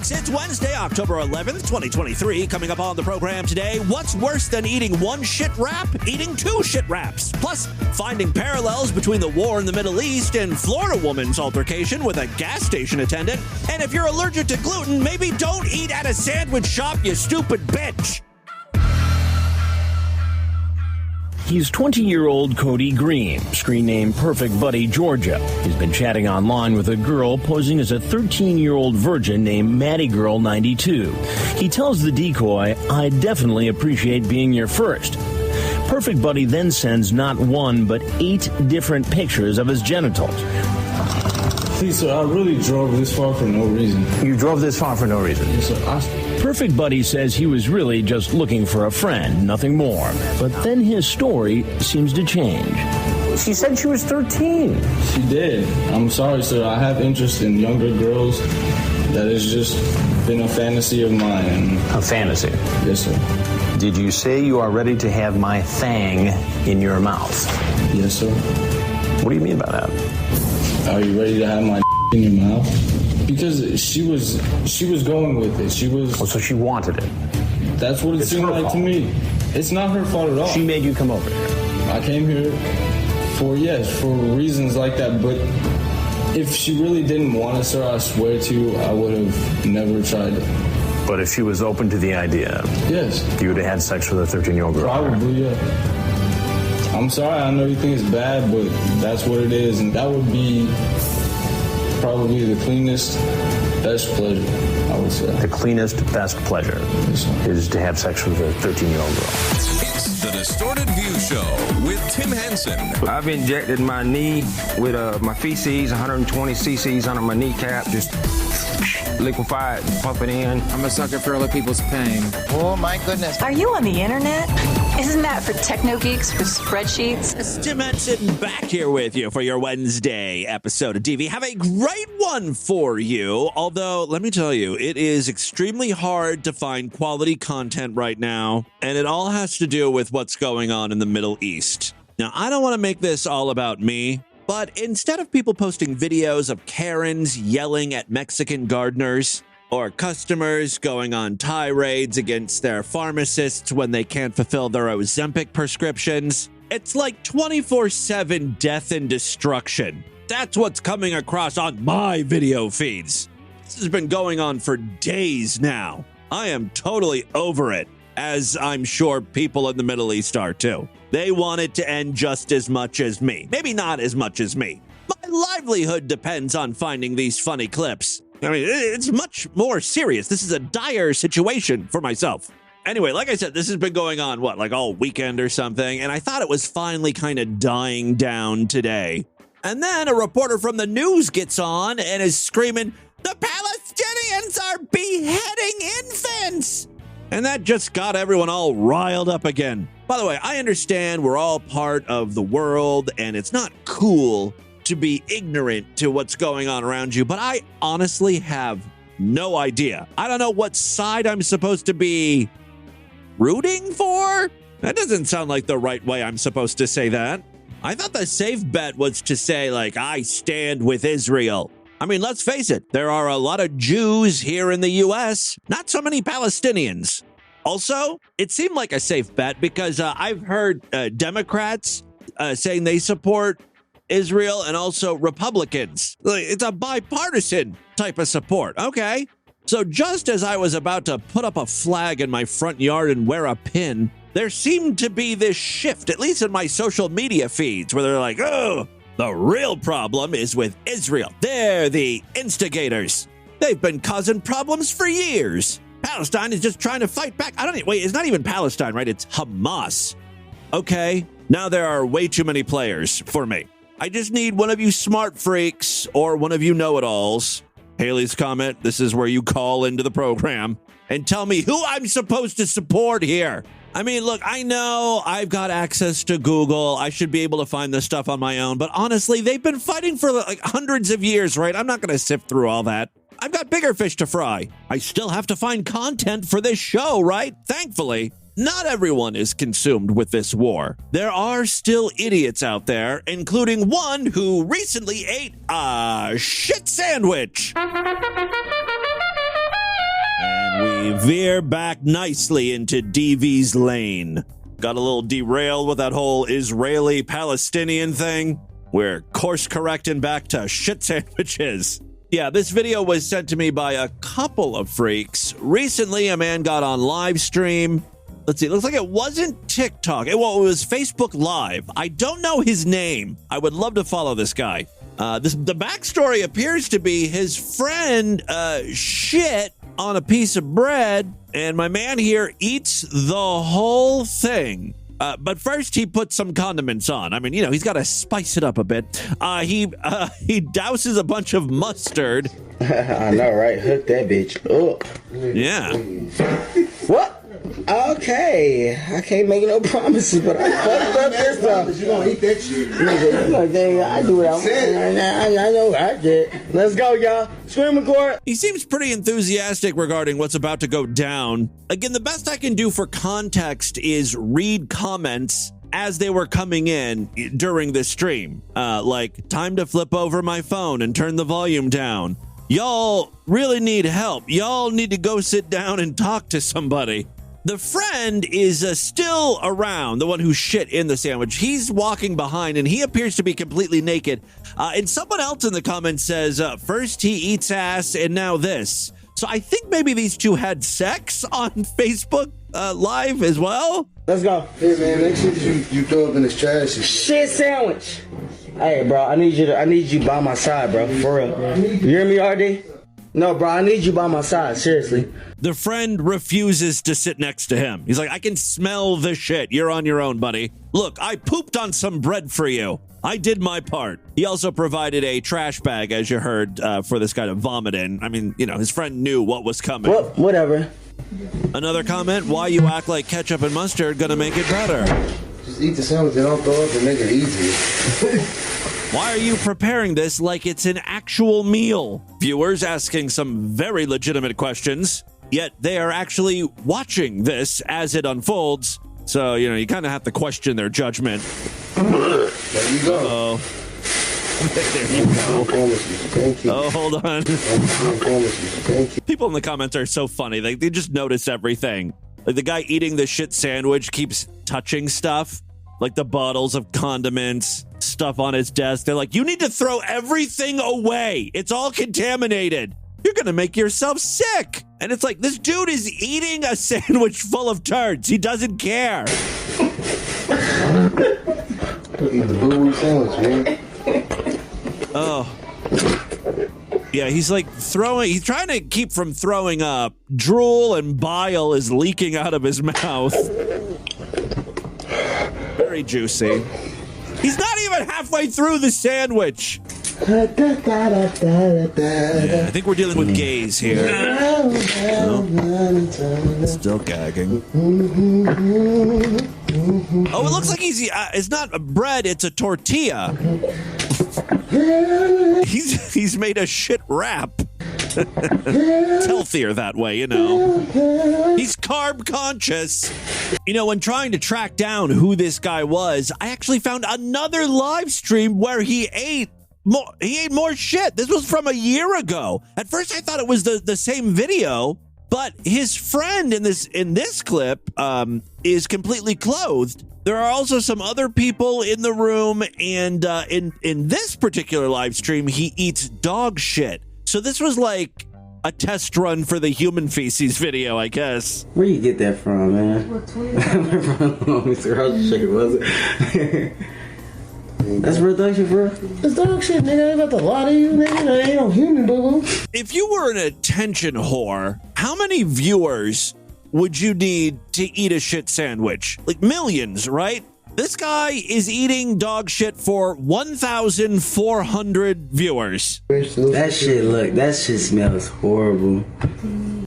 folks. It's Wednesday, October 11th, 2023. Coming up on the program today, what's worse than eating one shit wrap? Eating two shit wraps. Plus, finding parallels between the war in the Middle East and Florida woman's altercation with a gas station attendant. And if you're allergic to gluten, maybe don't eat at a sandwich shop, you stupid bitch. He's 20-year-old Cody Green, screen name Perfect Buddy Georgia. He's been chatting online with a girl posing as a 13-year-old virgin named Maddie Girl 92. He tells the decoy, "I definitely appreciate being your first." Perfect Buddy then sends not one, but 8 different pictures of his genitals. Please, sir, I really drove this far for no reason. You drove this far for no reason? Yes, sir. Perfect Buddy says he was really just looking for a friend, nothing more. But then his story seems to change. She said she was 13. She did. I'm sorry, sir. I have interest in younger girls. That has just been a fantasy of mine. A fantasy? Yes, sir. Did you say you are ready to have my thang in your mouth? Yes, sir. What do you mean by that? Are you ready to have my in your mouth? Because she was going with it. She was. Oh, so she wanted it. That's what it seemed like to me. It's not her fault at all. She made you come over here. I came here for reasons like that. But if she really didn't want us, sir, I swear to you, I would have never tried it. But if she was open to the idea, yes, you would have had sex with a 13-year-old girl. Probably, yeah. I'm sorry, I know you think it's bad, but that's what it is, and that would be probably the cleanest, best pleasure, I would say. The cleanest, best pleasure is to have sex with a 13-year-old girl. It's the Distorted View Show with Tim Henson. I've injected my knee with my feces, 120 cc's under my kneecap, just liquefy it, pump it in. I'm a sucker for other people's pain. Oh, my goodness. Are you on the internet? Isn't that for techno geeks with spreadsheets? It's Tim Henson back here with you for your Wednesday episode of DV. Have a great one for you. Although, let me tell you, it is extremely hard to find quality content right now. And it all has to do with what's going on in the Middle East. Now, I don't want to make this all about me. But instead of people posting videos of Karens yelling at Mexican gardeners or customers going on tirades against their pharmacists when they can't fulfill their Ozempic prescriptions, it's like 24/7 death and destruction. That's what's coming across on my video feeds. This has been going on for days now. I am totally over it, as I'm sure people in the Middle East are too. They want it to end just as much as me. Maybe not as much as me. My livelihood depends on finding these funny clips. I mean, it's much more serious. This is a dire situation for myself. Anyway, like I said, this has been going on, like all weekend or something, and I thought it was finally kind of dying down today. And then a reporter from the news gets on and is screaming, "The Palestinians are beheading infants!" And that just got everyone all riled up again. By the way, I understand we're all part of the world, and it's not cool to be ignorant to what's going on around you, but I honestly have no idea. I don't know what side I'm supposed to be rooting for. That doesn't sound like the right way I'm supposed to say that. I thought the safe bet was to say, I stand with Israel. I mean, let's face it, there are a lot of Jews here in the U.S., not so many Palestinians. Also, it seemed like a safe bet because I've heard Democrats saying they support Israel and also Republicans. It's a bipartisan type of support. Okay. So just as I was about to put up a flag in my front yard and wear a pin, there seemed to be this shift, at least in my social media feeds, where they're like, "Oh, the real problem is with Israel. They're the instigators. They've been causing problems for years. Palestine is just trying to fight back." Wait, it's not even Palestine, right? It's Hamas. Okay, now there are way too many players for me. I just need one of you smart freaks or one of you know-it-alls. Haley's comment, this is where you call into the program and tell me who I'm supposed to support here. I mean, look, I know I've got access to Google. I should be able to find this stuff on my own. But honestly, they've been fighting for hundreds of years, right? I'm not going to sift through all that. I've got bigger fish to fry. I still have to find content for this show, right? Thankfully, not everyone is consumed with this war. There are still idiots out there, including one who recently ate a shit sandwich. veer back nicely into DV's lane. Got a little derailed with that whole Israeli-Palestinian thing. We're course correcting back to shit sandwiches. Yeah, this video was sent to me by a couple of freaks. Recently, a man got on Livestream. Let's see, it looks like it wasn't TikTok. It was Facebook Live. I don't know his name. I would love to follow this guy. The backstory appears to be his friend shit on a piece of bread, and my man here eats the whole thing. But first, he puts some condiments on. I mean, he's got to spice it up a bit. He douses a bunch of mustard. I know, right? Hook that bitch up. Yeah. What? Okay, I can't make no promises, but I fucked up this stuff. You gonna eat that shit? Nigga, I do what I want. I know I did. Let's go, y'all. Scream record. He seems pretty enthusiastic regarding what's about to go down. Again, the best I can do for context is read comments as they were coming in during this stream. Like, time to flip over my phone and turn the volume down. Y'all really need help. Y'all need to go sit down and talk to somebody. The friend is still around, the one who shit in the sandwich. He's walking behind, and he appears to be completely naked. And someone else in the comments says, first he eats ass, and now this. So I think maybe these two had sex on Facebook Live as well. Let's go. Hey, man, make sure you throw up in this trash. Shit sandwich. Hey, bro, I need you by my side, bro, for real. You hear me, RD? No, bro, I need you by my side, seriously. The friend refuses to sit next to him. He's like, I can smell the shit. You're on your own, buddy. Look, I pooped on some bread for you. I did my part. He also provided a trash bag, as you heard, for this guy to vomit in. I mean, his friend knew what was coming. Well, whatever. Another comment, why you act like ketchup and mustard gonna make it better? Just eat the sandwich and don't throw up and make it easier. Why are you preparing this like it's an actual meal? Viewers asking some very legitimate questions, yet they are actually watching this as it unfolds. So, you kind of have to question their judgment. There you go. Uh-oh. There you go. Thank you. Oh, hold on. Thank you. People in the comments are so funny. They just notice everything. Like the guy eating the shit sandwich keeps touching stuff. Like the bottles of condiments, stuff on his desk. They're like, you need to throw everything away. It's all contaminated. You're going to make yourself sick. And it's like, this dude is eating a sandwich full of turds. He doesn't care. Eat the boo-boo sandwich, man. Oh. Yeah, he's like he's trying to keep from throwing up. Drool and bile is leaking out of his mouth. Very juicy. He's not even halfway through the sandwich. Yeah, I think we're dealing with gays here. No. Still gagging. Oh, it looks like it's not a bread, it's a tortilla. He's made a shit wrap. It's healthier that way, He's carb conscious. When trying to track down who this guy was, I actually found another live stream where he ate more shit. This was from a year ago. At first, I thought it was the same video, but his friend in this clip is completely clothed. There are also some other people in the room, and in this particular live stream, he eats dog shit. So this was like a test run for the human feces video, I guess. Where you get that from, man? Mr. Roger Shaker, was it? That's real dog shit, bro. That's dog shit, nigga. I ain't about to lie to you, nigga. I ain't no human, boo-boo. If you were an attention whore, how many viewers would you need to eat a shit sandwich? Like millions, right? This guy is eating dog shit for 1,400 viewers. That shit smells horrible.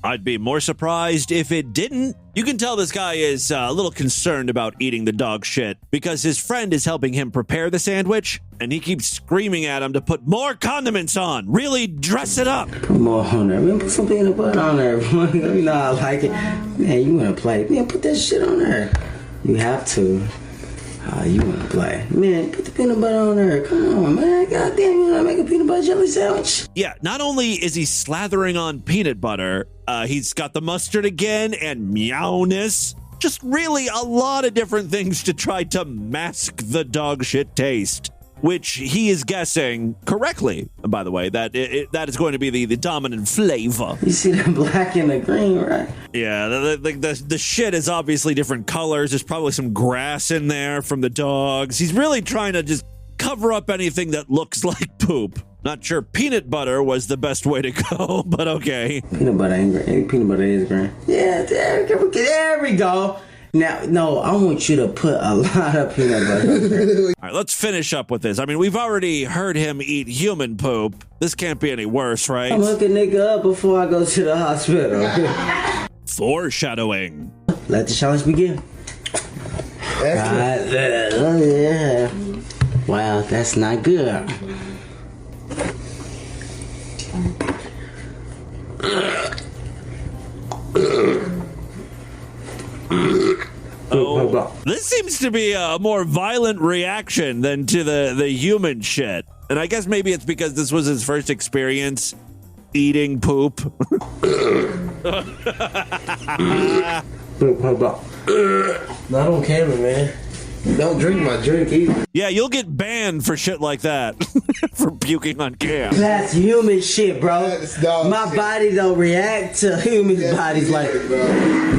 I'd be more surprised if it didn't. You can tell this guy is a little concerned about eating the dog shit because his friend is helping him prepare the sandwich, and he keeps screaming at him to put more condiments on. Really dress it up. Put more on there, man. Put some peanut butter on there. You know I like it. Man, you want to play. Man, put that shit on there. You have to. You want to play. Man, put the peanut butter on there. Come on, man. Goddamn, you want to make a peanut butter jelly sandwich? Yeah, not only is he slathering on peanut butter, He's got the mustard again and meowness. Just really a lot of different things to try to mask the dog shit taste, which he is guessing correctly, by the way, that that is going to be the dominant flavor. You see the black and the green, right? Yeah, the shit is obviously different colors. There's probably some grass in there from the dogs. He's really trying to just cover up anything that looks like poop. Not sure peanut butter was the best way to go, but okay. Peanut butter ain't green. Peanut butter is green. Yeah, there we go. Now, no, I want you to put a lot of peanut butter. All right, let's finish up with this. I mean, we've already heard him eat human poop. This can't be any worse, right? I'm hooking nigga up before I go to the hospital. Foreshadowing. Let the challenge begin. Yeah. Wow, that's not good. Oh, this seems to be a more violent reaction than to the human shit. And I guess maybe it's because this was his first experience eating poop. Not on camera, man. Don't drink my drink either. Yeah, you'll get banned for shit like that. For puking on cam. That's human shit, bro. My body don't react to human bodies like,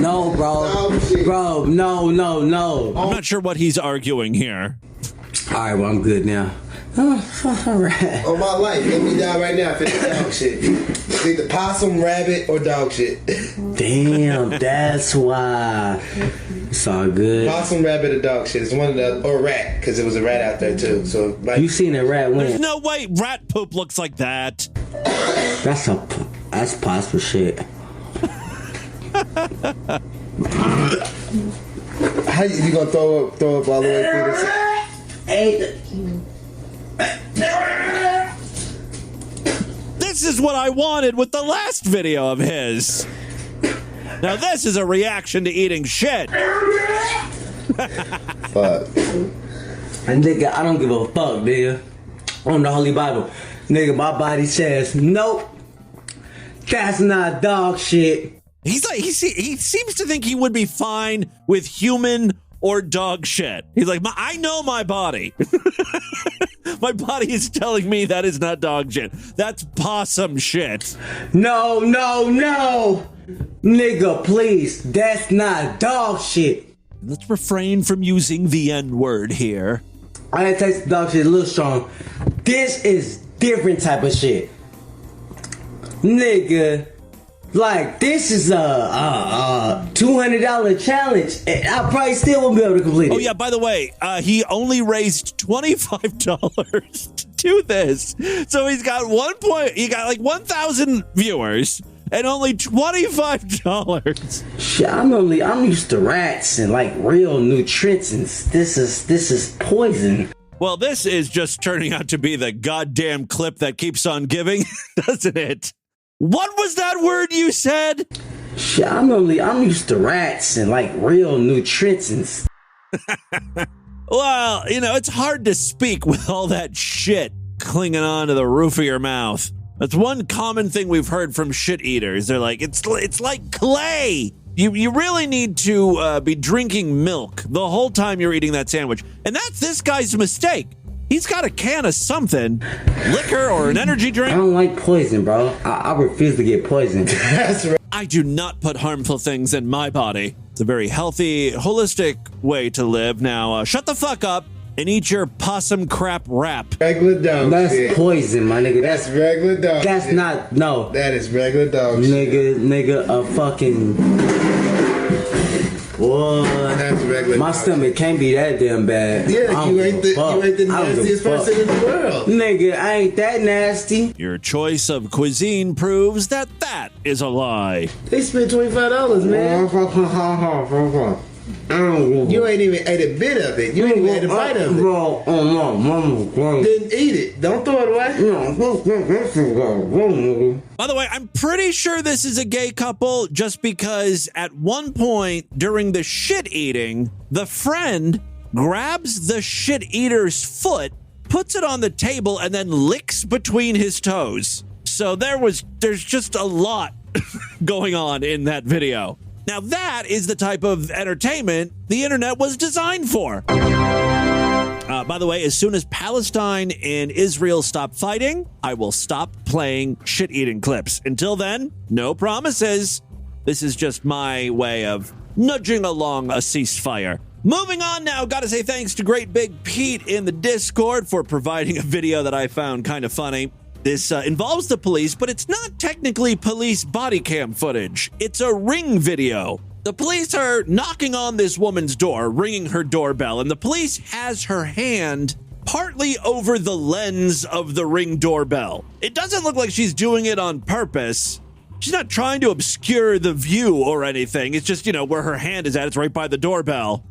no, bro. Bro, no. I'm not sure what he's arguing here. All right, well, I'm good now. Oh, all right. On my life, let me die right now if it's dog shit. It's either possum, rabbit, or dog shit. Damn, that's why. It's all good. Possum, rabbit, or dog shit. It's one of the, or rat, because there was a rat out there too. So like, you seen a rat win? There's no way rat poop looks like that. That's possible shit. How you gonna throw up all the way through this? This is what I wanted with the last video of his. Now this is a reaction to eating shit. Fuck. And nigga, I don't give a fuck, nigga. On the Holy Bible, nigga, my body says nope. That's not dog shit. He's like he seems to think he would be fine with human or dog shit. He's like, I know my body. My body is telling me that is not dog shit. That's possum shit. No. Nigga, please. That's not dog shit. Let's refrain from using the N-word here. I didn't taste the dog shit a little strong. This is different type of shit. Nigga. Like, this is a $200 challenge, and I probably still won't be able to complete it. Oh, yeah, by the way, he only raised $25 to do this. So he's got like 1,000 viewers and only $25. Shit, I'm used to rats and like real nutrients. This is poison. Well, this is just turning out to be the goddamn clip that keeps on giving, doesn't it? What was that word you said? Shit, I'm used to rats and like real nutrients. Well, it's hard to speak with all that shit clinging onto the roof of your mouth. That's one common thing we've heard from shit eaters. They're like, it's like clay. You really need to be drinking milk the whole time you're eating that sandwich. And that's this guy's mistake. He's got a can of something, liquor or an energy drink. I don't like poison, bro. I refuse to get poisoned. That's right. I do not put harmful things in my body. It's a very healthy, holistic way to live. Now, shut the fuck up and eat your possum crap wrap. Regular dog That's shit. poison, my nigga. That's regular dog That's shit. not, no. That is regular dog shit. Nigga, a fucking... Boy, That's regular my dog stomach can't be that damn bad. Yeah, you ain't the nastiest person in the world. Nigga, I ain't that nasty. Your choice of cuisine proves that is a lie. They spent $25, man. You ain't even ate a bit of it. You ain't even ate a bite of it. Then eat it. Don't throw it away. By the way, I'm pretty sure this is a gay couple just because at one point during the shit eating, the friend grabs the shit eater's foot, puts it on the table, and then licks between his toes. So there's just a lot going on in that video. Now, that is the type of entertainment the internet was designed for. By the way, as soon as Palestine and Israel stop fighting, I will stop playing shit-eating clips. Until then, no promises. This is just my way of nudging along a ceasefire. Moving on now, gotta say thanks to Great Big Pete in the Discord for providing a video that I found kind of funny. This involves the police, but it's not technically police body cam footage. It's a Ring video. The police are knocking on this woman's door, ringing her doorbell, and the police has her hand partly over the lens of the Ring doorbell. It doesn't look like she's doing it on purpose. She's not trying to obscure the view or anything. It's just, where her hand is at. It's right by the doorbell.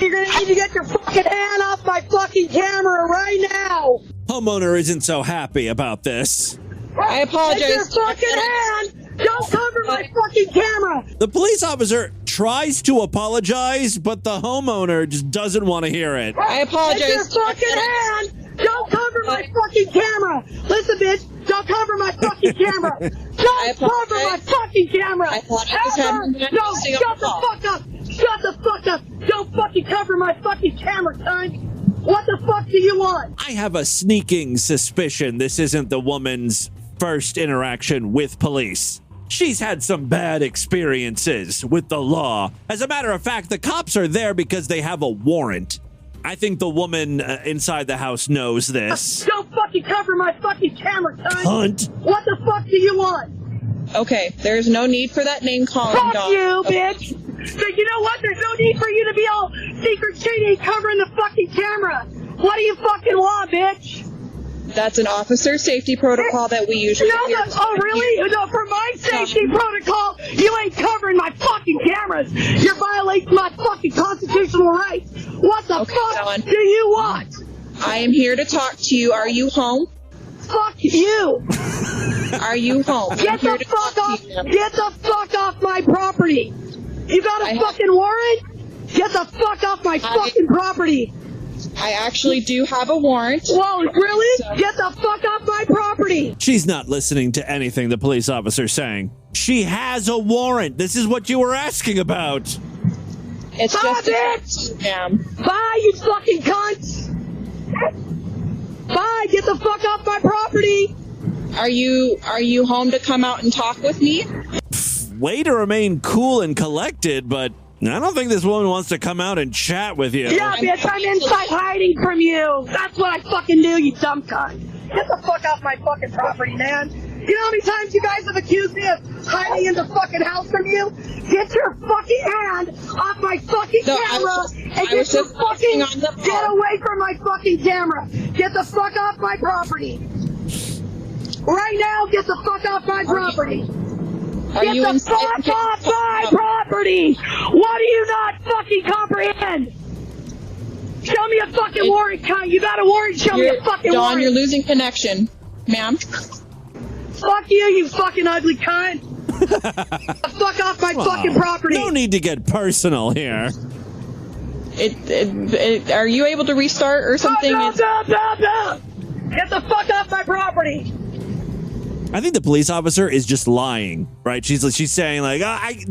You're gonna need to get your fucking hand off my fucking camera right now! Homeowner isn't so happy about this. I apologize. Get your fucking hand! Don't cover my fucking camera! The police officer tries to apologize, but the homeowner just doesn't want to hear it. I apologize. Get your fucking hand! Don't cover my fucking camera! Listen, bitch! Don't cover my fucking camera! Don't cover my fucking camera! I apologize. No, shut the fuck up! Shut the fuck up! Don't fucking cover my fucking camera, cunt! What the fuck do you want? I have a sneaking suspicion this isn't the woman's first interaction with police. She's had some bad experiences with the law. As a matter of fact, the cops are there because they have a warrant. I think the woman inside the house knows this. Don't fucking cover my fucking camera, cunt! Cunt! What the fuck do you want? Okay, there's no need for that name calling, Fuck dog. you, bitch! But you know what? There's no need for you to be all secret shady covering the fucking camera. What do you fucking want, bitch? That's an officer safety protocol that we usually do. Oh, really? No, for my safety protocol, you ain't covering my fucking cameras. You're violating my fucking constitutional rights. What the fuck do you want? I am here to talk to you. Are you home? Fuck you. Are you home? Get the fuck off. Get the fuck off my property. You got a fucking warrant? Get the fuck off my fucking property. I actually do have a warrant. Whoa, really? Get the fuck off my property. She's not listening to anything the police officer's saying. She has a warrant. This is what you were asking about. It's just bitch. Ma'am. Bye, you fucking cunts. Bye, get the fuck off my property. Are you home to come out and talk with me? Way to remain cool and collected, but I don't think this woman wants to come out and chat with you. Yeah, bitch, I'm inside hiding from you. That's what I fucking do, you dumb cunt. Get the fuck off my fucking property, man. You know how many times you guys have accused me of hiding in the fucking house from you? Get your fucking hand off my fucking camera and get your fucking get away from my fucking camera. Get the fuck off my property. Right now, get the fuck off my property. Get the fuck off my property! What do you not fucking comprehend? Show me a fucking warrant, cunt. You got a warrant? Show me a fucking warrant. Dawn, you're losing connection, ma'am. Fuck you fucking ugly cunt. Fuck off my fucking property. No need to get personal here. Are you able to restart or something? No. Get the fuck off my property. I think the police officer is just lying, right? She's saying like,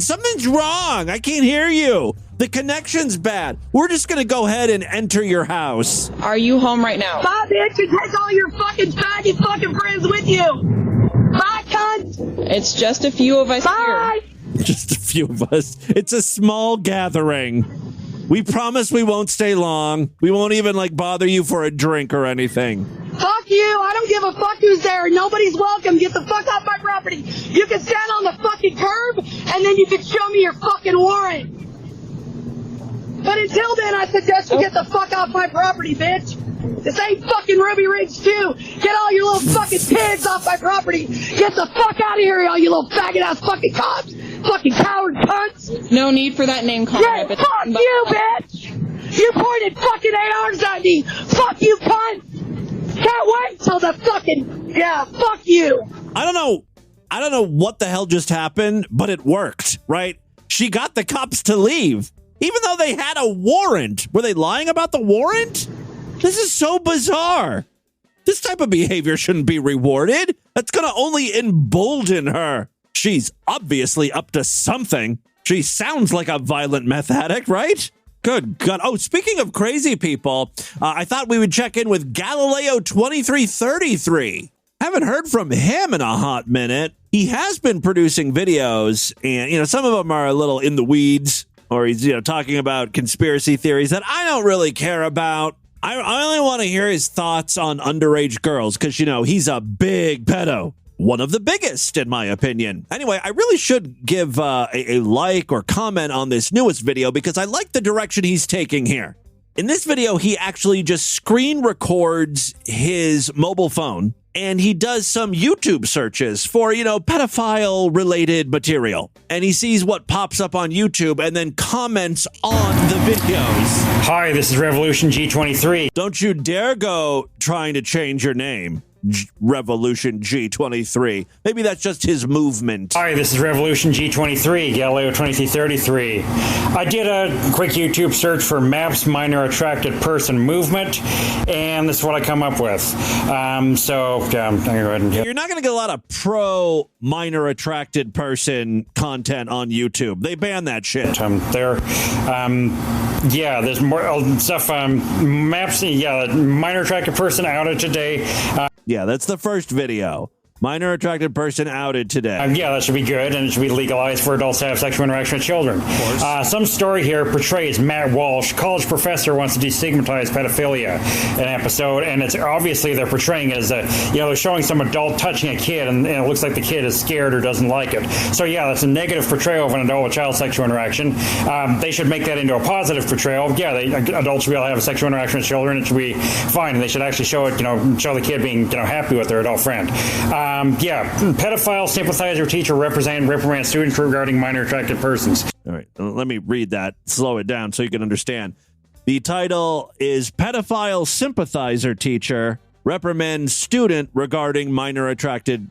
something's wrong. I can't hear you. The connection's bad. We're just going to go ahead and enter your house. Are you home right now? Bye, bitch. You take all your fucking faggot fucking friends with you. Bye, cunt. It's just a few of us Bye. here. Just a few of us. It's a small gathering. We promise we won't stay long. We won't even bother you for a drink or anything. Fuck you. I don't give a fuck who's there. Nobody's welcome. Get the fuck off my property. You can stand on the fucking curb and then you can show me your fucking warrant. But until then, I suggest you get the fuck off my property, bitch. This ain't fucking Ruby Ridge 2. Get all your little fucking pigs off my property. Get the fuck out of here, all you little faggot-ass fucking cops. Fucking coward cunts. No need for that name calling. Yeah, fuck you, bitch. You pointed fucking ARs at me. Fuck you, cunt. Can't wait till the fucking... Yeah, fuck you. I don't know what the hell just happened, but it worked, right? She got the cops to leave, even though they had a warrant. Were they lying about the warrant? This is so bizarre. This type of behavior shouldn't be rewarded. That's going to only embolden her. She's obviously up to something. She sounds like a violent meth addict, right? Good God. Oh, speaking of crazy people, I thought we would check in with Galileo 2333. Haven't heard from him in a hot minute. He has been producing videos, and, some of them are a little in the weeds, or he's, talking about conspiracy theories that I don't really care about. I only want to hear his thoughts on underage girls because, he's a big pedo. One of the biggest, in my opinion. Anyway, I really should give a like or comment on this newest video because I like the direction he's taking here. In this video, he actually just screen records his mobile phone and he does some YouTube searches for, pedophile-related material. And he sees what pops up on YouTube and then comments on the videos. Hi, this is Revolution G23. Don't you dare go trying to change your name. Revolution G23. Maybe that's just his movement. Hi, this is Revolution G23, Galileo 2333. I did a quick YouTube search for MAPS Minor Attracted Person Movement, and this is what I come up with. I'm going to go ahead and You're not going to get a lot of pro minor attracted person content on YouTube. They ban that shit. There's more stuff. MAPS, minor attracted person outed today. Yeah, that's the first video. Minor attracted person outed today. That should be good, and it should be legalized for adults to have sexual interaction with children. Some story here portrays Matt Walsh, college professor, wants to destigmatize pedophilia. An episode, and it's obviously they're portraying it as they're showing some adult touching a kid, and it looks like the kid is scared or doesn't like it. So that's a negative portrayal of an adult with child sexual interaction. They should make that into a positive portrayal. Adults should be able to have a sexual interaction with children. It should be fine, and they should actually show it. Show the kid being happy with their adult friend. Pedophile, sympathizer, teacher, reprimand students regarding minor attracted persons. All right, let me read that, slow it down so you can understand. The title is Pedophile, Sympathizer, Teacher, Reprimand Student Regarding Minor Attracted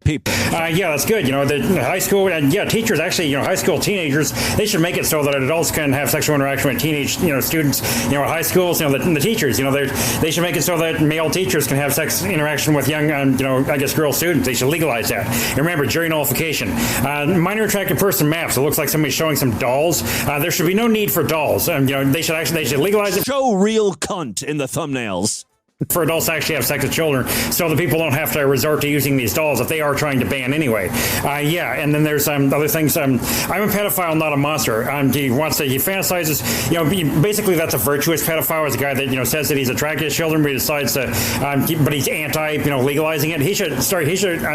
people. That's good. The high school teachers actually, high school teenagers, they should make it so that adults can have sexual interaction with teenage, students, high schools, the teachers, they should make it so that male teachers can have sex interaction with young, girl students. They should legalize that. And remember, jury nullification. Minor attracted person MAPS. It looks like somebody's showing some dolls. There should be no need for dolls. They should legalize it. Show real cunt in the thumbnails. For adults to actually have sex with children, so the people don't have to resort to using these dolls that they are trying to ban anyway. And then there's other things. I'm a pedophile, not a monster. He fantasizes. Basically that's a virtuous pedophile. Is a guy that says that he's attracted to children, but he decides to, but he's anti legalizing it. He should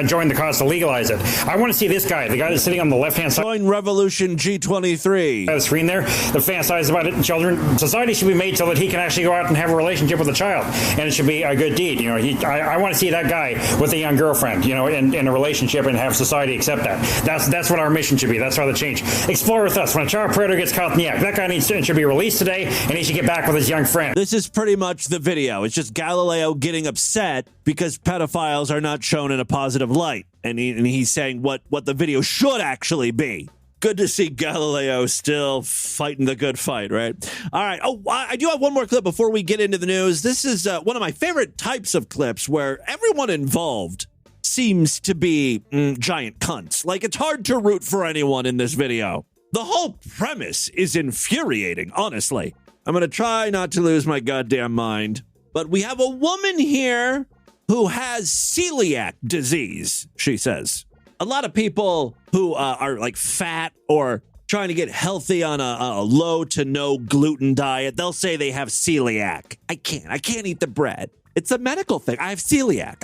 join the cause to legalize it. I want to see this guy, the guy that's sitting on the left hand side. Join Revolution G23. The screen there, the fantasizes about it. Children. Society should be made so that he can actually go out and have a relationship with a child, and it should be a good deed. I want to see that guy with a young girlfriend, in a relationship, and have society accept that. That's what our mission should be. That's how the change. Explore with us. When a child predator gets caught in the act, that guy should be released today, and he should get back with his young friend. This is pretty much the video. It's just Galileo getting upset because pedophiles are not shown in a positive light, and he's saying what the video should actually be. Good to see Galileo still fighting the good fight, right? All right. Oh, I do have one more clip before we get into the news. This is one of my favorite types of clips where everyone involved seems to be giant cunts. Like, it's hard to root for anyone in this video. The whole premise is infuriating, honestly. I'm going to try not to lose my goddamn mind. But we have a woman here who has celiac disease, she says. A lot of people who are like fat or trying to get healthy on a low to no gluten diet, they'll say they have celiac. I can't eat the bread. It's a medical thing. I have celiac.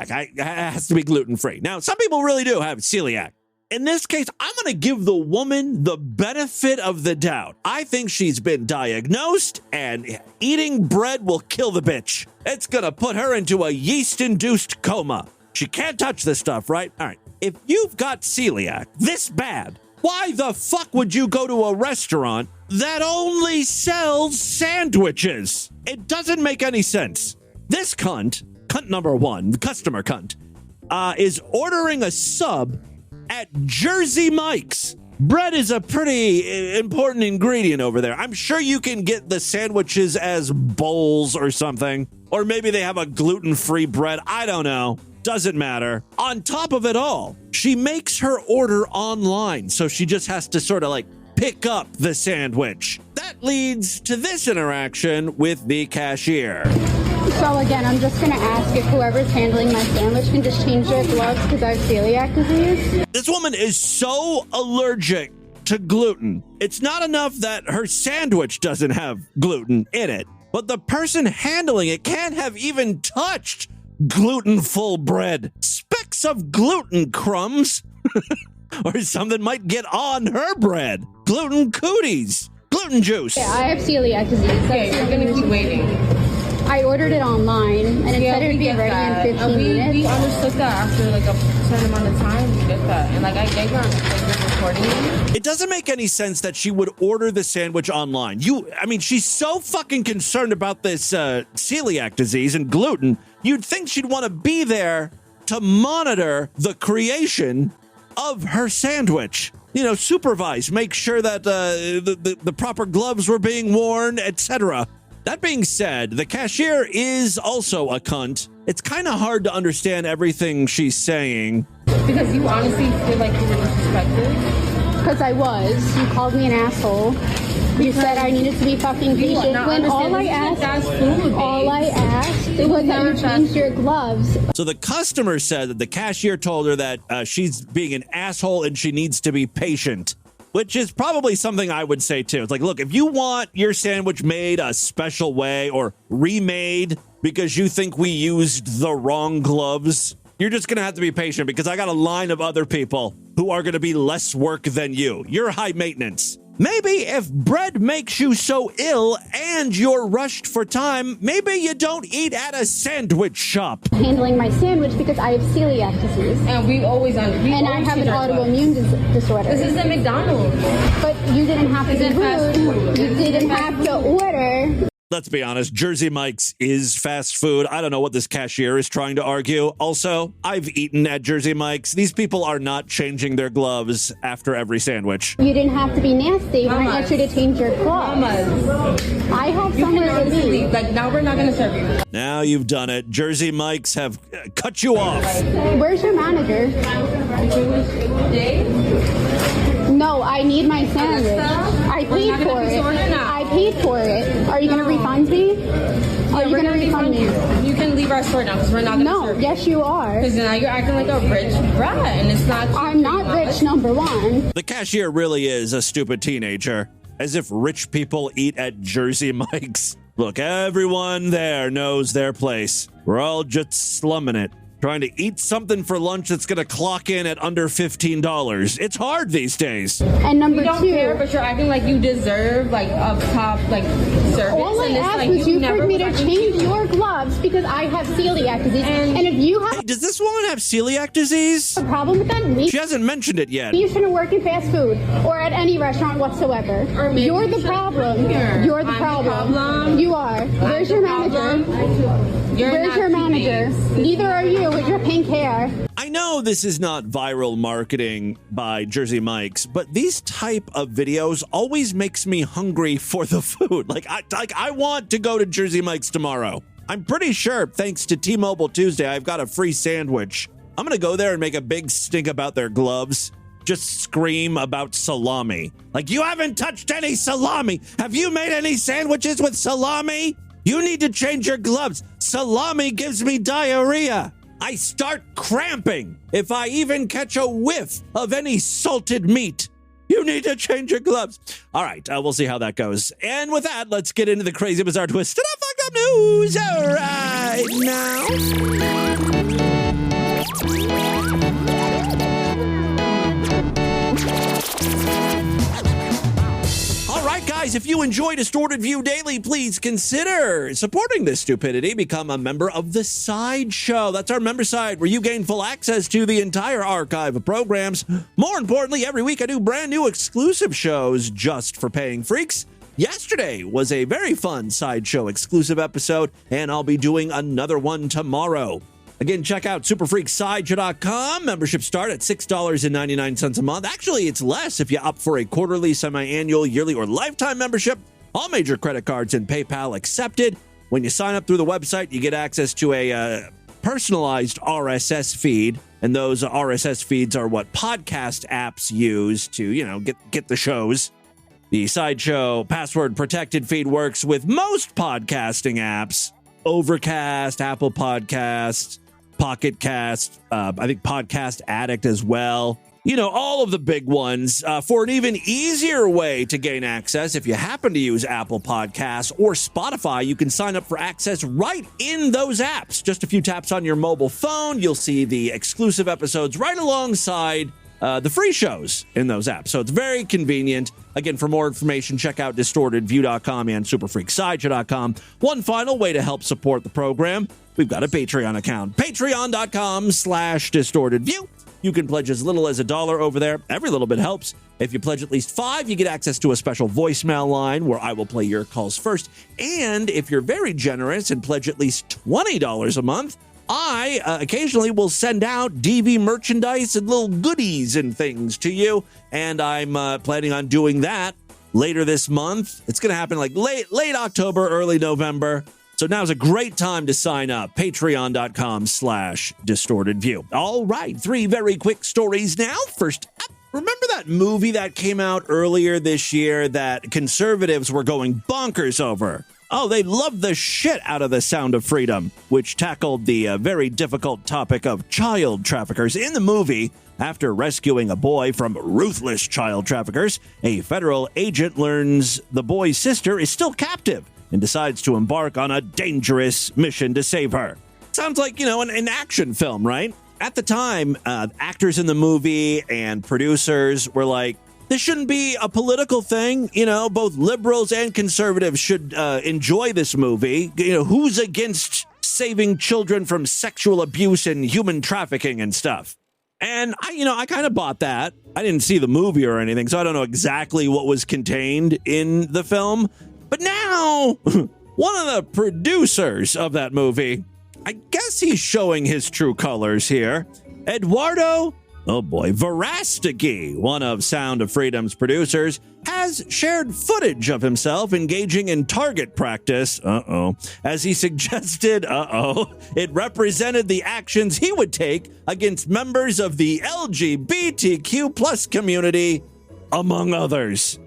It has to be gluten free. Now, some people really do have celiac. In this case, I'm going to give the woman the benefit of the doubt. I think she's been diagnosed, and eating bread will kill the bitch. It's going to put her into a yeast-induced coma. She can't touch this stuff, right? All right. If you've got celiac this bad, why the fuck would you go to a restaurant that only sells sandwiches? It doesn't make any sense. This cunt number one, the customer cunt, is ordering a sub at Jersey Mike's. Bread is a pretty important ingredient over there. I'm sure you can get the sandwiches as bowls or something. Or maybe they have a gluten-free bread. I don't know. Doesn't matter. On top of it all, she makes her order online, so she just has to sort of like pick up the sandwich. That leads to this interaction with the cashier. So again, I'm just going to ask if whoever's handling my sandwich can just change their gloves because I have celiac disease. This woman is so allergic to gluten. It's not enough that her sandwich doesn't have gluten in it, but the person handling it can't have even touched gluten-full bread. Specks of gluten crumbs or something might get on her bread. Gluten cooties, gluten juice. Yeah, I have celiac disease. Okay, you're going to be waiting. I ordered it online, and it said it'd be ready in 15 minutes. We understood that after like a certain amount of time, we get that. And like I get you on like, recording. It doesn't make any sense that she would order the sandwich online. She's so fucking concerned about this celiac disease and gluten, you'd think she'd want to be there to monitor the creation of her sandwich. You know, supervise, make sure that the proper gloves were being worn, etc. That being said, the cashier is also a cunt. It's kind of hard to understand everything she's saying. Because you honestly feel like you were disrespected? Because I was. You called me an asshole. You said I needed to be fucking patient. When all I asked was that you change your gloves. So the customer said that the cashier told her that she's being an asshole and she needs to be patient. Which is probably something I would say too. It's like, look, if you want your sandwich made a special way or remade because you think we used the wrong gloves, you're just going to have to be patient because I got a line of other people who are going to be less work than you. You're high maintenance. Maybe if bread makes you so ill and you're rushed for time, maybe you don't eat at a sandwich shop. Handling my sandwich because I have celiac disease. And we always and I have an autoimmune disorder. This is a McDonald's. But you didn't have to be rude. You didn't have to order. Let's be honest, Jersey Mike's is fast food. I don't know what this cashier is trying to argue. Also, I've eaten at Jersey Mike's. These people are not changing their gloves after every sandwich. You didn't have to be nasty. I want you to change your gloves. I have somewhere to be. Like, now we're not going to serve you. Now you've done it. Jersey Mike's have cut you off. Where's your manager? No, I need my sandwich. I paid for it. I paid for it. Are you going to refund me? Are you going to refund me? You can leave our store now because we're not going to serve you. Yes, you are. Because now you're acting like a rich brat, and it's not. I'm not rich, number one. The cashier really is a stupid teenager. As if rich people eat at Jersey Mike's. Look, everyone there knows their place. We're all just slumming it. Trying to eat something for lunch that's going to clock in at under $15. It's hard these days. And number we don't two, care, but you're acting like you deserve like a top like service. All I asked was you for me to change your gloves because I have celiac disease. And if you have, hey, does this woman have celiac disease? A problem with that? She hasn't mentioned it yet. You shouldn't work in fast food or at any restaurant whatsoever. You're the problem. You're the problem. You are. Where's your manager? Where's your manager? Neither are you with your pink hair. I know this is not viral marketing by Jersey Mike's, but these type of videos always makes me hungry for the food. I want to go to Jersey Mike's tomorrow. I'm pretty sure, thanks to T-Mobile Tuesday, I've got a free sandwich. I'm going to go there and make a big stink about their gloves. Just scream about salami. Like, you haven't touched any salami. Have you made any sandwiches with salami? You need to change your gloves. Salami gives me diarrhea. I start cramping if I even catch a whiff of any salted meat. You need to change your gloves. All right, we'll see how that goes. And with that, let's get into the crazy, bizarre, twisted up, fucked up news right now. Guys, if you enjoy Distorted View Daily, please consider supporting this stupidity. Become a member of the Sideshow. That's our member side where you gain full access to the entire archive of programs. More importantly, every week I do brand new exclusive shows just for paying freaks. Yesterday was a very fun Sideshow exclusive episode, and I'll be doing another one tomorrow. Again, check out superfreaksideshow.com. Memberships start at $6.99 a month. Actually, it's less if you opt for a quarterly, semi-annual, yearly, or lifetime membership. All major credit cards and PayPal accepted. When you sign up through the website, you get access to a personalized RSS feed, and those RSS feeds are what podcast apps use to, get the shows. The Sideshow password-protected feed works with most podcasting apps. Overcast, Apple Podcasts, Pocket Cast, I think Podcast Addict as well. All of the big ones. For an even easier way to gain access, if you happen to use Apple Podcasts or Spotify, you can sign up for access right in those apps. Just a few taps on your mobile phone, you'll see the exclusive episodes right alongside the free shows in those apps. So it's very convenient. Again, for more information, check out DistortedView.com and SuperFreakSideshow.com. One final way to help support the program, we've got a Patreon account. Patreon.com/DistortedView. You can pledge as little as $1 over there. Every little bit helps. If you pledge at least $5, you get access to a special voicemail line where I will play your calls first. And if you're very generous and pledge at least $20 a month, I occasionally will send out DV merchandise and little goodies and things to you. And I'm planning on doing that later this month. It's going to happen like late October, early November. So now's a great time to sign up. Patreon.com/DistortedView. All right, 3 very quick stories now. First up, remember that movie that came out earlier this year that conservatives were going bonkers over? Oh, they loved the shit out of The Sound of Freedom, which tackled the very difficult topic of child traffickers. In the movie, after rescuing a boy from ruthless child traffickers, a federal agent learns the boy's sister is still captive and decides to embark on a dangerous mission to save her. Sounds like, an action film, right? At the time, actors in the movie and producers were like, this shouldn't be a political thing. Both liberals and conservatives should enjoy this movie. Who's against saving children from sexual abuse and human trafficking and stuff? And I kind of bought that. I didn't see the movie or anything, so I don't know exactly what was contained in the film. But now, one of the producers of that movie, I guess he's showing his true colors here. Eduardo, Verastegui, one of Sound of Freedom's producers, has shared footage of himself engaging in target practice, as he suggested, it represented the actions he would take against members of the LGBTQ plus community, among others.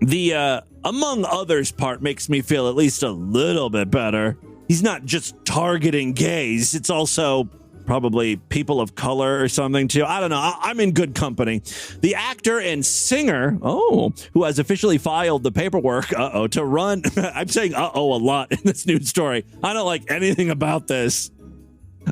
The among others part makes me feel at least a little bit better. He's not just targeting gays, it's also probably people of color or something too. I don't know. I'm in good company. The actor and singer, who has officially filed the paperwork, to run. I'm saying a lot in this news story. I don't like anything about this.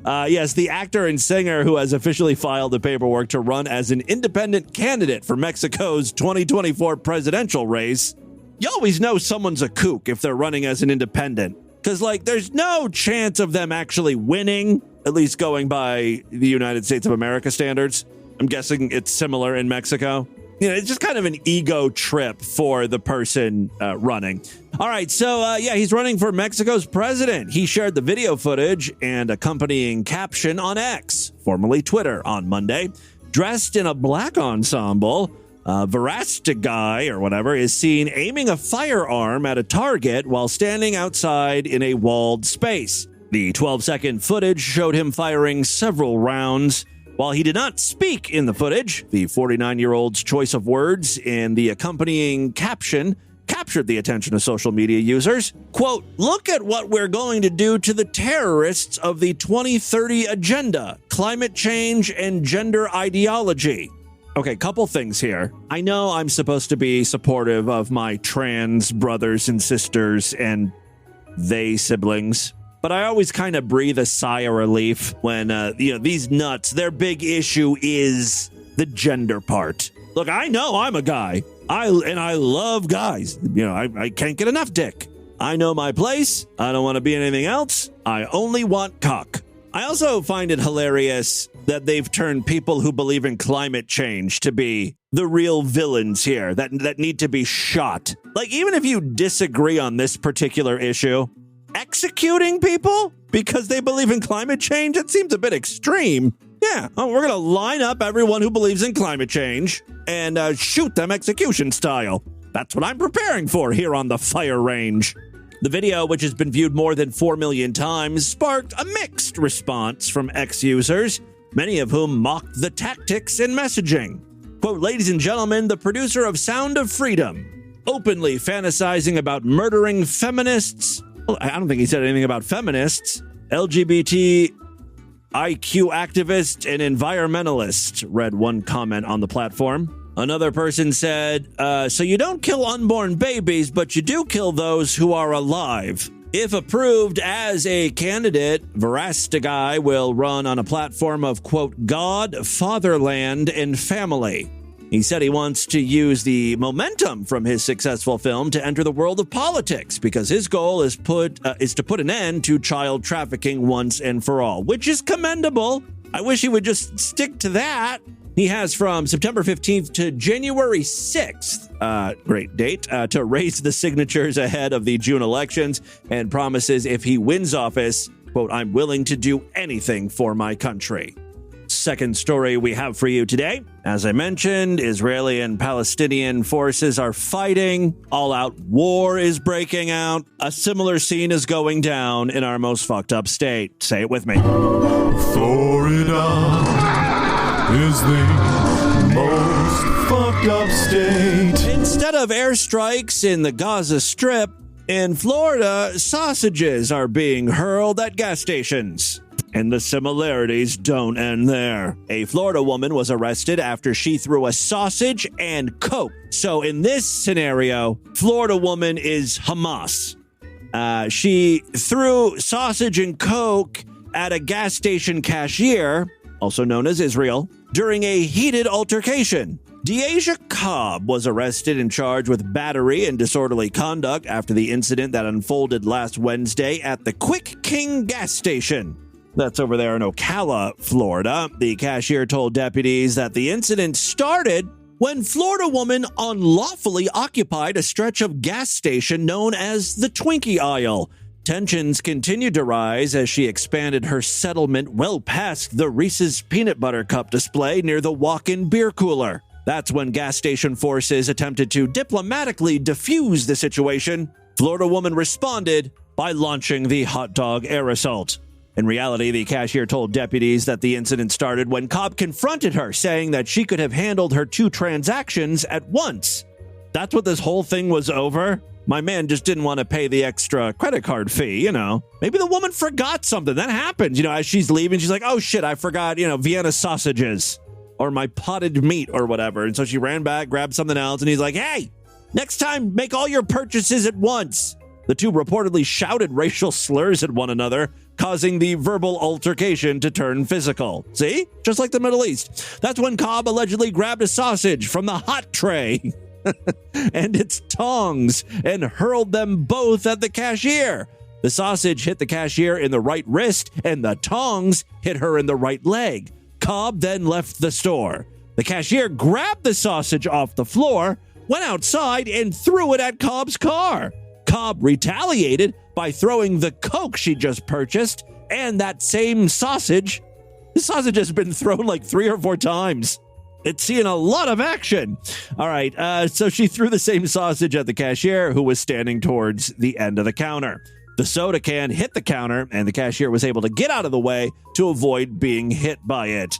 Yes, the actor and singer who has officially filed the paperwork to run as an independent candidate for Mexico's 2024 presidential race. You always know someone's a kook if they're running as an independent. Because, there's no chance of them actually winning, at least going by the United States of America standards. I'm guessing it's similar in Mexico. It's just kind of an ego trip for the person running. All right, so, he's running for Mexico's president. He shared the video footage and accompanying caption on X, formerly Twitter, on Monday. Dressed in a black ensemble, Verastegui, or whatever, is seen aiming a firearm at a target while standing outside in a walled space. The 12-second footage showed him firing several rounds. While he did not speak in the footage, the 49-year-old's choice of words in the accompanying caption captured the attention of social media users. Quote, "Look at what we're going to do to the terrorists of the 2030 agenda, climate change and gender ideology." Okay, couple things here. I know I'm supposed to be supportive of my trans brothers and sisters and they siblings, but I always kind of breathe a sigh of relief when, these nuts, their big issue is the gender part. Look, I know I'm a guy. I love guys. I can't get enough dick. I know my place. I don't want to be anything else. I only want cock. I also find it hilarious that they've turned people who believe in climate change to be the real villains here that need to be shot. Even if you disagree on this particular issue, executing people because they believe in climate change, it seems a bit extreme. Yeah, we're going to line up everyone who believes in climate change and shoot them execution style. That's what I'm preparing for here on the fire range. The video, which has been viewed more than 4 million times, sparked a mixed response from ex-users, many of whom mocked the tactics in messaging. Quote, ladies and gentlemen, the producer of Sound of Freedom, openly fantasizing about murdering feminists. Well, I don't think he said anything about feminists. LGBT IQ activist and environmentalist, read one comment on the platform. Another person said, so you don't kill unborn babies, but you do kill those who are alive. If approved as a candidate, Verastigai will run on a platform of, quote, God, fatherland, and family. He said he wants to use the momentum from his successful film to enter the world of politics because his goal is to put an end to child trafficking once and for all, which is commendable. I wish he would just stick to that. He has from September 15th to January 6th, great date, to raise the signatures ahead of the June elections and promises if he wins office, quote, I'm willing to do anything for my country. Second story we have for you today. As I mentioned, Israeli and Palestinian forces are fighting. All-out war is breaking out. A similar scene is going down in our most fucked up state. Say it with me. Florida is the most fucked up state. Instead of airstrikes in the Gaza Strip, in Florida, sausages are being hurled at gas stations. And the similarities don't end there. A Florida woman was arrested after she threw a sausage and Coke. So in this scenario, Florida woman is Hamas. She threw sausage and Coke at a gas station cashier, also known as Israel, during a heated altercation. Deasia Cobb was arrested and charged with battery and disorderly conduct after the incident that unfolded last Wednesday at the Quick King gas station. That's over there in Ocala, Florida. The cashier told deputies that the incident started when Florida woman unlawfully occupied a stretch of gas station known as the Twinkie aisle. Tensions continued to rise as she expanded her settlement well past the Reese's Peanut Butter Cup display near the walk-in beer cooler. That's when gas station forces attempted to diplomatically defuse the situation. Florida woman responded by launching the Hotdog air assault. In reality, the cashier told deputies that the incident started when Cobb confronted her, saying that she could have handled her 2 transactions at once. That's what this whole thing was over? My man just didn't want to pay the extra credit card fee, you know. Maybe the woman forgot something. That happens, you know, as she's leaving, she's like, oh shit, I forgot, Vienna sausages or my potted meat or whatever. And so she ran back, grabbed something else, and he's like, hey, next time, make all your purchases at once. The two reportedly shouted racial slurs at one another, causing the verbal altercation to turn physical. See? Just like the Middle East. That's when Cobb allegedly grabbed a sausage from the hot tray and its tongs and hurled them both at the cashier. The sausage hit the cashier in the right wrist and the tongs hit her in the right leg. Cobb then left the store. The cashier grabbed the sausage off the floor, went outside, and threw it at Cobb's car. Cobb retaliated by throwing the Coke she just purchased and that same sausage. The sausage has been thrown like 3 or 4 times. It's seeing a lot of action. All right, so she threw the same sausage at the cashier, who was standing towards the end of the counter. The soda can hit the counter, and the cashier was able to get out of the way to avoid being hit by it.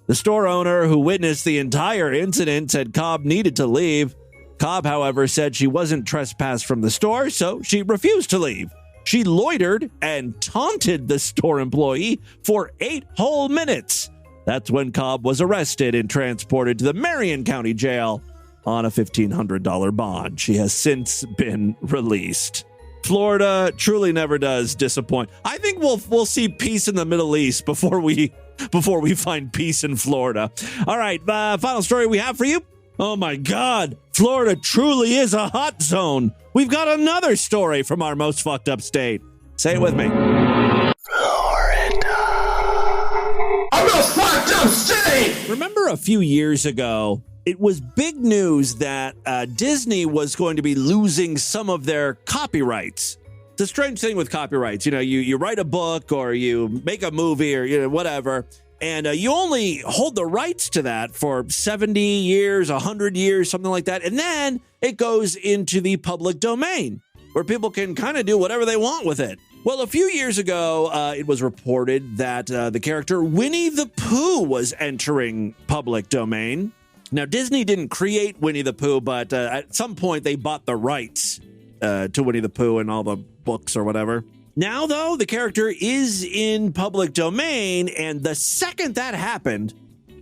The store owner, who witnessed the entire incident, said Cobb needed to leave. Cobb, however, said she wasn't trespassed from the store, so she refused to leave. She loitered and taunted the store employee for 8 whole minutes. That's when Cobb was arrested and transported to the Marion County Jail on a $1,500 bond. She has since been released. Florida truly never does disappoint. I think we'll see peace in the Middle East before we find peace in Florida. All right, final story we have for you. Oh my God, Florida truly is a hot zone. We've got another story from our most fucked up state. Say it with me. Florida. I'm most fucked up state! Remember a few years ago, it was big news that Disney was going to be losing some of their copyrights. It's a strange thing with copyrights. You write a book or you make a movie or whatever, and you only hold the rights to that for 70 years, 100 years, something like that. And then it goes into the public domain. where people can kind of do whatever they want with it. Well, a few years ago, it was reported that the character Winnie the Pooh was entering public domain. Now, Disney didn't create Winnie the Pooh, but at some point they bought the rights to Winnie the Pooh and all the books or whatever. Now, though, the character is in public domain, and the second that happened,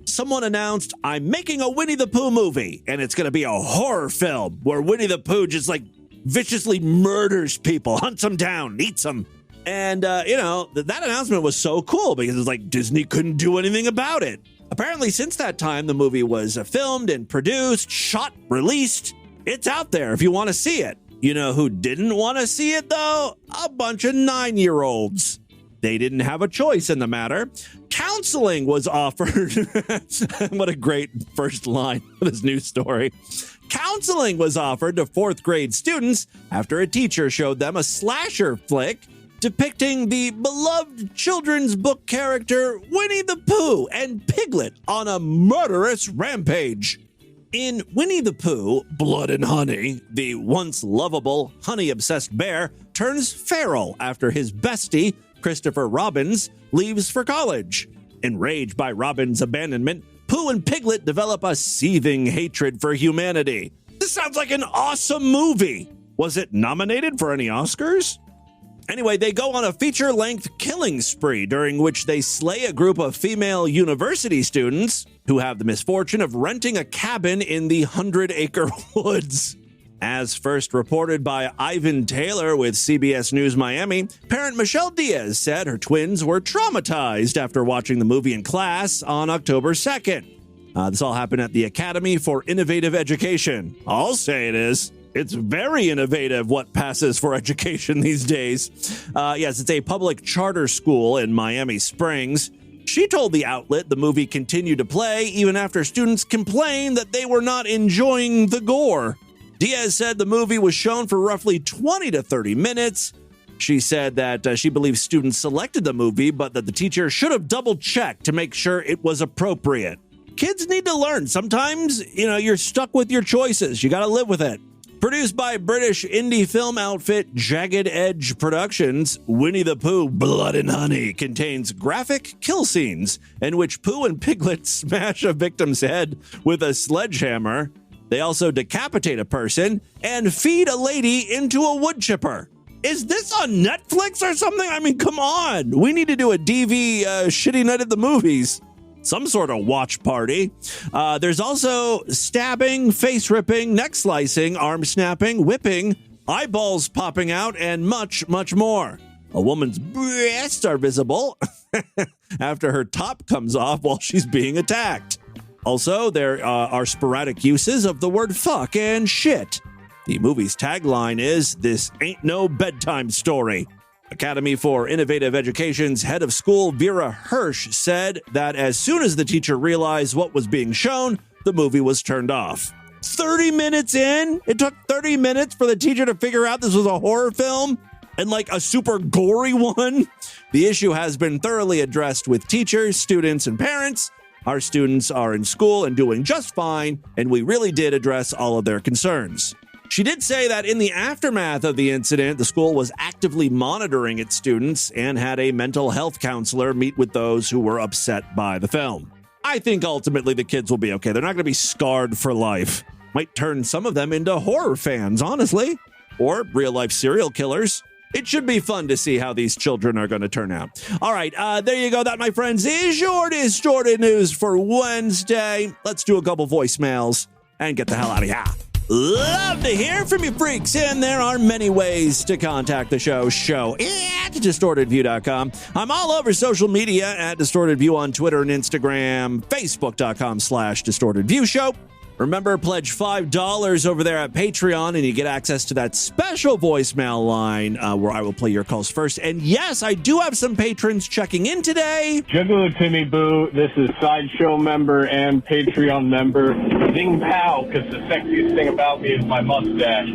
someone announced, I'm making a Winnie the Pooh movie, and it's going to be a horror film where Winnie the Pooh just like viciously murders people, hunts them down, eats them. And, that announcement was so cool because it's like Disney couldn't do anything about it. Apparently, since that time, the movie was filmed and produced, shot, released. It's out there if you want to see it. You know who didn't want to see it, though? A bunch of 9-year-olds. They didn't have a choice in the matter. Counseling was offered. What a great first line for this news story. Counseling was offered to 4th grade students after a teacher showed them a slasher flick depicting the beloved children's book character Winnie the Pooh and Piglet on a murderous rampage. In Winnie the Pooh, Blood and Honey, the once lovable, honey-obsessed bear turns feral after his bestie, Christopher Robbins, leaves for college. Enraged by Robbins' abandonment, Pooh and Piglet develop a seething hatred for humanity. This sounds like an awesome movie. Was it nominated for any Oscars? Anyway, they go on a feature-length killing spree during which they slay a group of female university students who have the misfortune of renting a cabin in the 100-acre woods. As first reported by Ivan Taylor with CBS News Miami, parent Michelle Diaz said her twins were traumatized after watching the movie in class on October 2nd. This all happened at the Academy for Innovative Education. I'll say it is. It's very innovative what passes for education these days. Yes, it's a public charter school in Miami Springs. She told the outlet the movie continued to play even after students complained that they were not enjoying the gore. Diaz said the movie was shown for roughly 20 to 30 minutes. She said that she believes students selected the movie, but that the teacher should have double-checked to make sure it was appropriate. Kids need to learn. Sometimes, you're stuck with your choices. You got to live with it. Produced by British indie film outfit Jagged Edge Productions, Winnie the Pooh Blood and Honey contains graphic kill scenes in which Pooh and Piglet smash a victim's head with a sledgehammer. They also decapitate a person and feed a lady into a wood chipper. Is this on Netflix or something? I mean, come on. We need to do a DV Shitty Night at the Movies. Some sort of watch party. There's also stabbing, face ripping, neck slicing, arm snapping, whipping, eyeballs popping out, and much, much more. A woman's breasts are visible after her top comes off while she's being attacked. Also, there are sporadic uses of the word fuck and shit. The movie's tagline is, "This ain't no bedtime story." Academy for Innovative Education's head of school, Vera Hirsch, said that as soon as the teacher realized what was being shown, the movie was turned off. 30 minutes in? It took 30 minutes for the teacher to figure out this was a horror film? And like a super gory one? The issue has been thoroughly addressed with teachers, students, and parents. Our students are in school and doing just fine, and we really did address all of their concerns. She did say that in the aftermath of the incident, the school was actively monitoring its students and had a mental health counselor meet with those who were upset by the film. I think ultimately the kids will be okay. They're not going to be scarred for life. Might turn some of them into horror fans, honestly, or real-life serial killers. It should be fun to see how these children are going to turn out. All right, there you go. That, my friends, is your Distorted News for Wednesday. Let's do a couple voicemails and get the hell out of here. Love to hear from you freaks, and there are many ways to contact the show at distortedview.com. I'm all over social media at Distorted View on Twitter and Instagram, facebook.com/distortedviewshow. Remember, pledge $5 over there at Patreon, and you get access to that special voicemail line where I will play your calls first. And yes, I do have some patrons checking in today. Juggalo Timmy Boo, this is Sideshow member and Patreon member Ding Pow, because the sexiest thing about me is my mustache.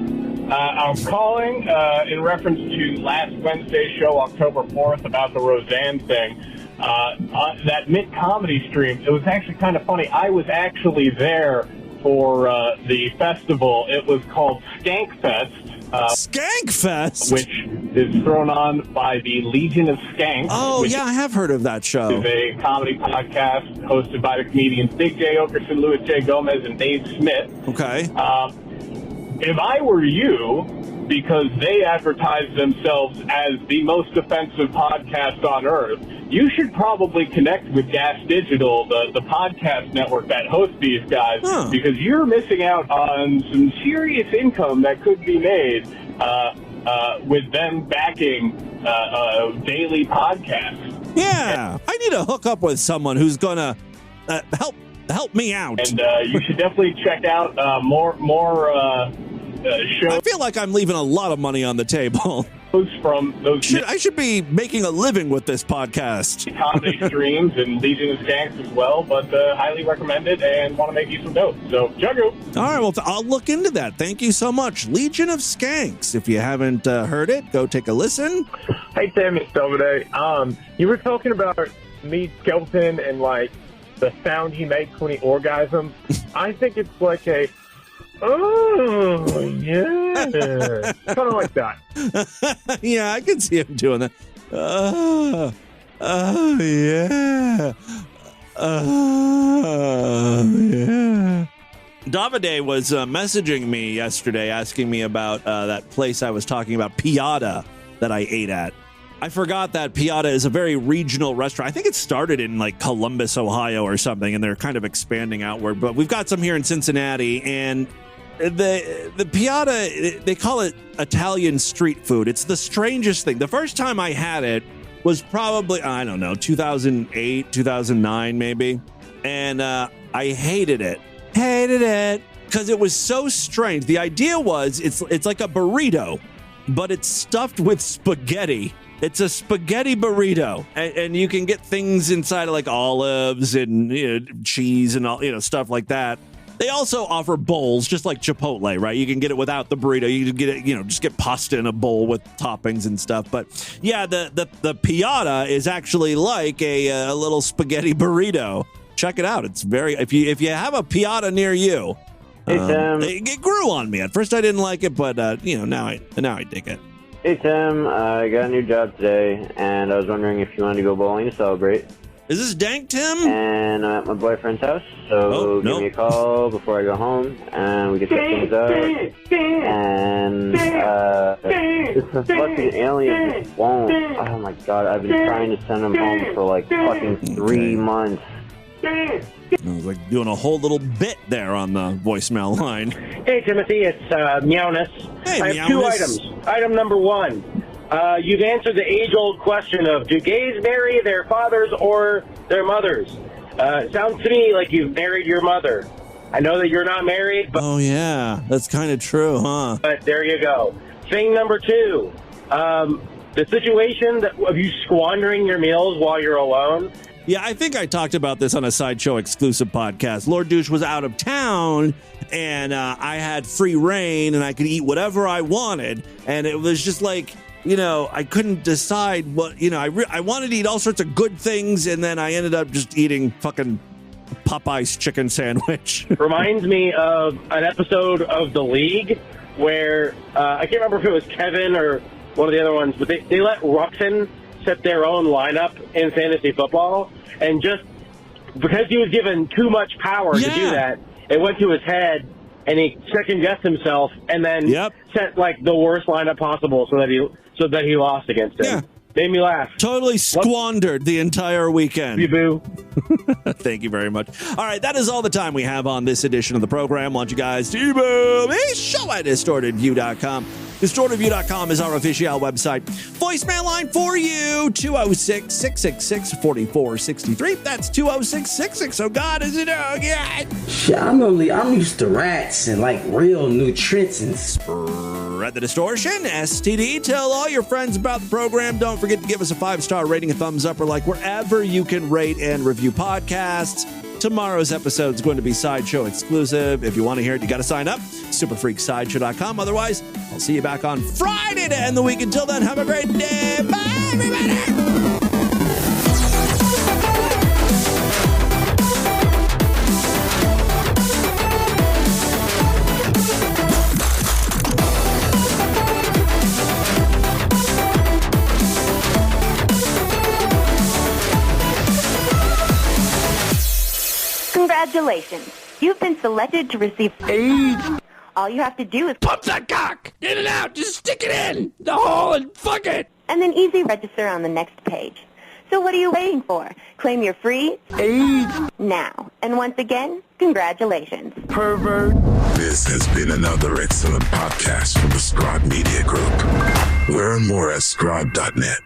I'm calling in reference to last Wednesday's show, October 4th, about the Roseanne thing. That mid-comedy stream, it was actually kind of funny. I was actually there for the festival. It was called Skankfest, Skankfest? Which is thrown on by the Legion of Skanks. Oh, yeah, I have heard of that show. It's a comedy podcast hosted by the comedians Big J. Okerson, Louis J. Gomez, and Dave Smith. Okay. If I were you, because they advertise themselves as the most offensive podcast on earth, you should probably connect with Gas Digital, the podcast network that hosts these guys, because you're missing out on some serious income that could be made with them backing daily podcasts. Yeah, I need to hook up with someone who's going to help me out. And you should definitely check out more shows. I feel like I'm leaving a lot of money on the table. From those I should be making a living with this podcast. Comedy streams and Legion of Skanks as well, but highly recommended and want to make you some dope. So, Juggo. All right, well, I'll look into that. Thank you so much. Legion of Skanks. If you haven't heard it, go take a listen. Hey, Tim, it's Dominic. You were talking about Meat Skeleton and, like, the sound he makes when he orgasms. I think it's like a... Oh, yeah. Kind of like that. Yeah, I can see him doing that. Yeah. Yeah. Davide was messaging me yesterday asking me about that place I was talking about, Piata, that I ate at. I forgot that Piata is a very regional restaurant. I think it started in like Columbus, Ohio or something, and they're kind of expanding outward. But we've got some here in Cincinnati, and the Piata, they call it Italian street food. It's the strangest thing. The first time I had it was probably, I don't know, 2008, 2009 maybe. And I hated it. Hated it. Because it was so strange. The idea was it's like a burrito, but it's stuffed with spaghetti. It's a spaghetti burrito, and you can get things inside of like olives and cheese and all stuff like that. They also offer bowls, just like Chipotle, right? You can get it without the burrito. You can get it, just get pasta in a bowl with toppings and stuff. But yeah, the Piata is actually like a little spaghetti burrito. Check it out. It's very if you have a Piata near you. It grew on me. At first, I didn't like it, but now I dig it. Hey Tim, I got a new job today, and I was wondering if you wanted to go bowling to celebrate. Is this Dank Tim? And I'm at my boyfriend's house, so give me a call before I go home, and we can set things up. And this fucking alien just won't. Oh my god, I've been trying to send him home for like fucking 3 months. I was like doing a whole little bit there on the voicemail line. Hey Timothy, it's Meowness. Hey, I have 2 items. Item number 1. You've answered the age-old question of, do gays marry their fathers or their mothers? It sounds to me like you've married your mother. I know that you're not married, but... Oh, yeah. That's kind of true, huh? But there you go. Thing number 2. The situation of you squandering your meals while you're alone. Yeah, I think I talked about this on a Sideshow exclusive podcast. Lord Douche was out of town, and I had free reign, and I could eat whatever I wanted. And it was just like... I couldn't decide what, I wanted to eat all sorts of good things, and then I ended up just eating fucking Popeye's chicken sandwich. Reminds me of an episode of The League where, I can't remember if it was Kevin or one of the other ones, but they let Ruxin set their own lineup in fantasy football, and just because he was given too much power to do that, it went to his head, and he second-guessed himself, and then set, like, the worst lineup possible so that he lost against him. Yeah. Made me laugh. Totally squandered the entire weekend. You boo. Thank you very much. All right, that is all the time we have on this edition of the program. Want you guys to email me, show at DistortedView.com. DistortedView.com is our official website. Voicemail line for you, 206-666-4463. That's 206-66. Oh, God, is it? Oh, God. Shit, I'm used to rats and, like, real nutrients. Spread the distortion. STD. Tell all your friends about the program. Don't forget to give us a 5-star rating, a thumbs up, or like wherever you can rate and review podcasts. Tomorrow's episode is going to be Sideshow exclusive. If you want to hear it, you got to sign up. Superfreaksideshow.com. Otherwise, I'll see you back on Friday to end the week. Until then, have a great day. Bye, everybody. Congratulations. You've been selected to receive AIDS. All you have to do is pump that cock in and out. Just stick it in the hole and fuck it. And then easy register on the next page. So what are you waiting for? Claim your free AIDS now. And once again, congratulations. Pervert. This has been another excellent podcast from the Scribe Media Group. Learn more at scribe.net.